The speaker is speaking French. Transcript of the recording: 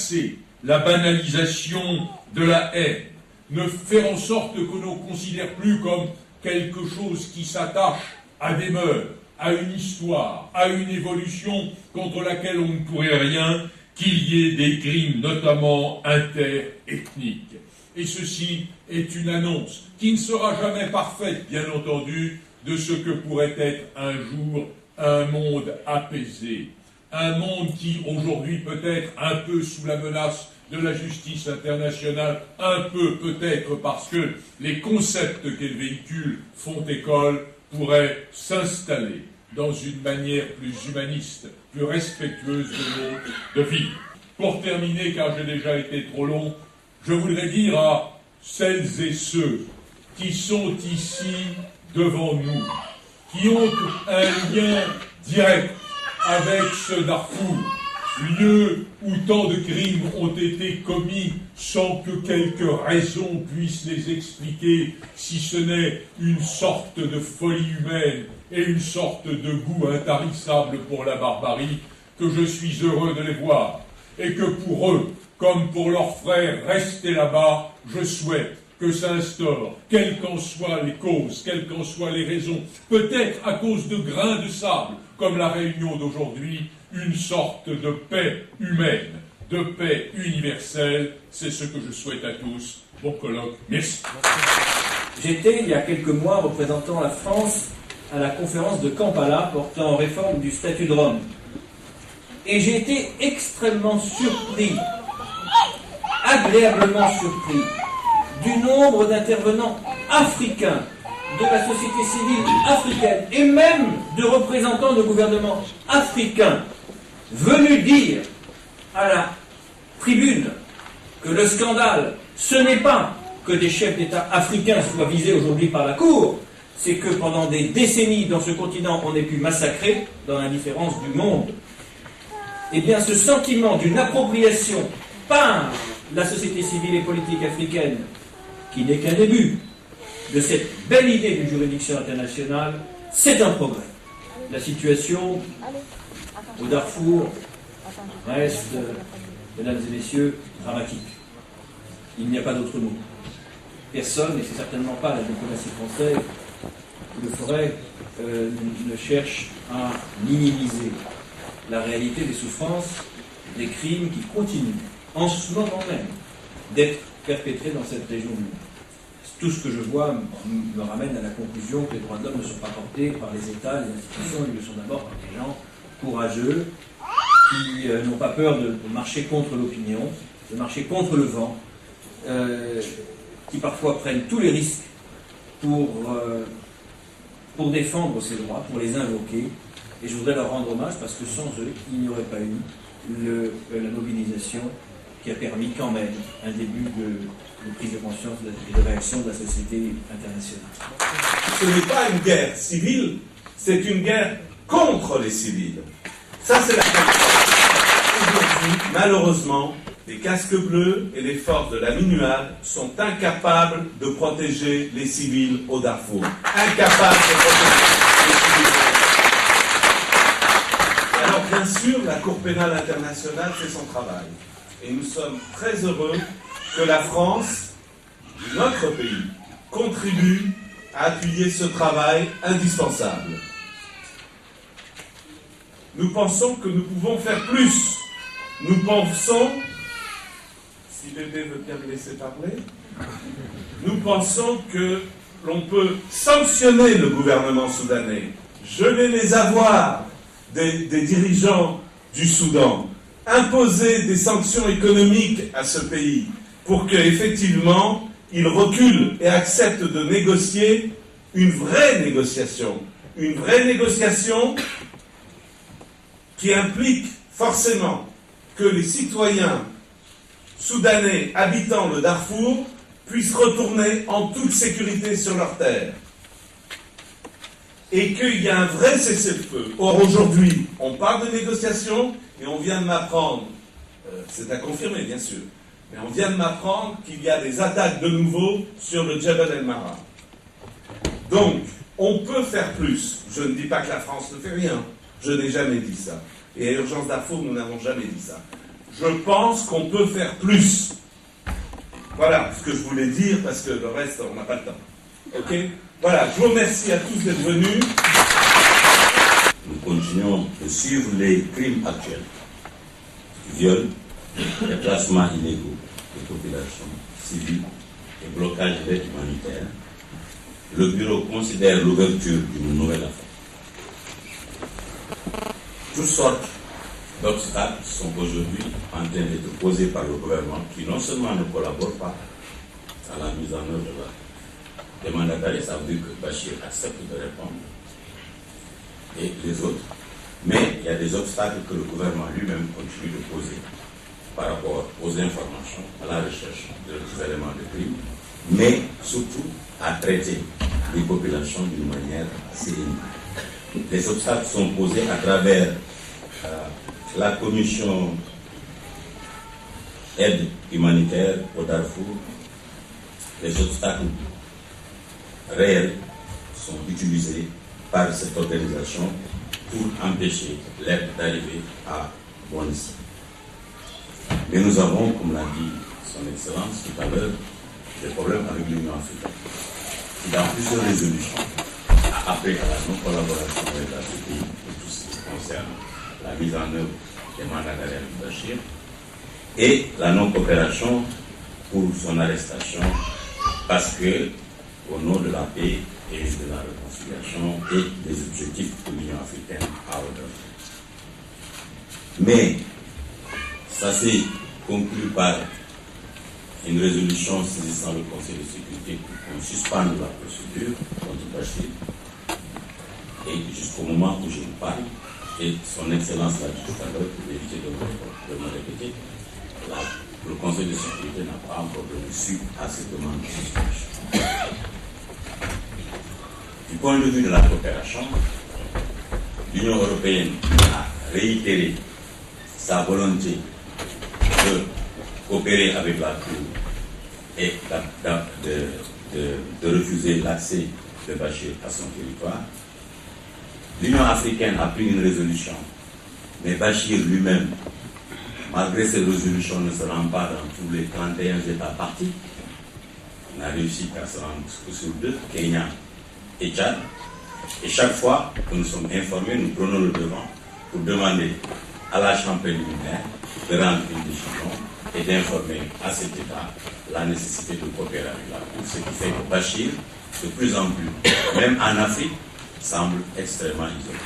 casser la banalisation de la haine, ne faire en sorte que l'on ne considère plus comme quelque chose qui s'attache à des mœurs, à une histoire, à une évolution contre laquelle on ne pourrait rien, qu'il y ait des crimes, notamment interethniques. Et ceci est une annonce qui ne sera jamais parfaite, bien entendu, de ce que pourrait être un jour un monde apaisé. Un monde qui, aujourd'hui, peut-être un peu sous la menace de la justice internationale, un peu peut-être parce que les concepts qu'elle véhicule font école, pourrait s'installer dans une manière plus humaniste, plus respectueuse de l'autre, de vivre. Pour terminer, car j'ai déjà été trop long, je voudrais dire à celles et ceux qui sont ici devant nous, qui ont un lien direct avec ce Darfour, lieu où tant de crimes ont été commis sans que quelque raison puisse les expliquer, si ce n'est une sorte de folie humaine et une sorte de goût intarissable pour la barbarie, que je suis heureux de les voir, et que pour eux, comme pour leurs frères restés là-bas, je souhaite que s'instaure, quelles qu'en soient les causes, quelles qu'en soient les raisons, peut-être à cause de grains de sable, comme la réunion d'aujourd'hui, une sorte de paix humaine, de paix universelle. C'est ce que je souhaite à tous. Bon colloque, merci. J'étais, il y a quelques mois, représentant la France à la conférence de Kampala portant réforme du statut de Rome. Et j'ai été extrêmement surpris, agréablement surpris, du nombre d'intervenants africains, de la société civile africaine et même de représentants de gouvernements africains venus dire à la tribune que le scandale, ce n'est pas que des chefs d'État africains soient visés aujourd'hui par la Cour, c'est que pendant des décennies dans ce continent on ait pu massacrer dans l'indifférence du monde. Eh bien ce sentiment d'une appropriation par la société civile et politique africaine, qui n'est qu'un début, de cette belle idée d'une juridiction internationale, c'est un progrès. La situation au Darfour reste, mesdames et messieurs, dramatique. Il n'y a pas d'autre mot. Personne, et c'est certainement pas la diplomatie française qui le ferait, ne cherche à minimiser la réalité des souffrances, des crimes qui continuent, en ce moment même, d'être perpétrés dans cette région du monde. Tout ce que je vois me ramène à la conclusion que les droits de l'homme ne sont pas portés par les États, les institutions, ils le sont d'abord par des gens courageux, qui n'ont pas peur de marcher contre l'opinion, de marcher contre le vent, qui parfois prennent tous les risques pour défendre ces droits, pour les invoquer. Et je voudrais leur rendre hommage parce que sans eux, il n'y aurait pas eu la mobilisation qui a permis quand même un début de prise de conscience et de réaction de la société internationale. Ce n'est pas une guerre civile, c'est une guerre contre les civils. Ça, c'est la question. Aujourd'hui, malheureusement, les casques bleus et les forces de la MINUAD sont incapables de protéger les civils au Darfour. Incapables de protéger les civils. Alors, bien sûr, la Cour pénale internationale fait son travail. Et nous sommes très heureux que la France, notre pays, contribue à appuyer ce travail indispensable. Nous pensons que nous pouvons faire plus. Nous pensons, si Bébé veut bien me laisser parler, nous pensons que l'on peut sanctionner le gouvernement soudanais, geler les avoirs des dirigeants du Soudan, imposer des sanctions économiques à ce pays pour qu'effectivement il recule et accepte de négocier une vraie négociation qui implique forcément que les citoyens soudanais habitant le Darfour puissent retourner en toute sécurité sur leur terre et qu'il y a un vrai cessez-le-feu. Or aujourd'hui, on parle de négociations et on vient de m'apprendre, c'est à confirmer bien sûr, mais on vient de m'apprendre qu'il y a des attaques de nouveau sur le Jebel el-Mara. Donc, on peut faire plus. Je ne dis pas que la France ne fait rien. Je n'ai jamais dit ça. Et à Urgence Darfour, nous n'avons jamais dit ça. je pense qu'on peut faire plus. Voilà ce que je voulais dire, parce que le reste, on n'a pas le temps. Ok? Voilà, je vous remercie à tous d'être venus. Nous continuons de suivre les crimes actuels. Viol, déplacements illégaux de populations civiles et blocage d'aide humanitaire. Le bureau considère l'ouverture d'une nouvelle affaire. Toutes sortes d'obstacles sont aujourd'hui en train d'être posés par le gouvernement qui non seulement ne collabore pas à la mise en œuvre de la demande d'arrêt, ça veut dire que Bachir accepte de répondre, et les autres. Mais il y a des obstacles que le gouvernement lui-même continue de poser par rapport aux informations, à la recherche des éléments de crime, mais surtout à traiter les populations d'une manière assez limitée. Les obstacles sont posés à travers la commission aide humanitaire au Darfour. Les obstacles réels sont utilisés par cette organisation pour empêcher l'aide d'arriver à bon escient. Mais nous avons, comme l'a dit son Excellence tout à l'heure, des problèmes avec l'Union africaine. Dans plusieurs résolutions, a appelé à la non-collaboration avec la CPI pour tout ce qui concerne la mise en œuvre des mandats d'arrêt de Bachir et la non-coopération pour son arrestation parce que, au nom de la paix et de la réconciliation et des objectifs de l'Union africaine à ordonner. Mais ça s'est conclu par une résolution saisissant le Conseil de sécurité pour qu'on suspende la procédure contre Bachir. Et jusqu'au moment où je vous parle, et son Excellence l'a dit tout à l'heure, pour éviter de me répéter, le Conseil de sécurité n'a pas encore donné suite à cette demande de suspension. Du point de vue de la coopération, l'Union européenne a réitéré sa volonté de coopérer avec la Cour et de refuser l'accès de Bachir à son territoire. L'Union africaine a pris une résolution, mais Bachir lui-même, malgré cette résolution, ne se rend pas dans tous les 31 États partis. On a réussi qu'à se rendre sur 2, Kenya et Tchad. Et chaque fois que nous sommes informés, nous prenons le devant pour demander à la Chambre préliminaire de rendre une décision et d'informer à cet État la nécessité de coopérer avec la Cour, ce qui fait que Bachir, de plus en plus, même en Afrique, semble extrêmement isolé.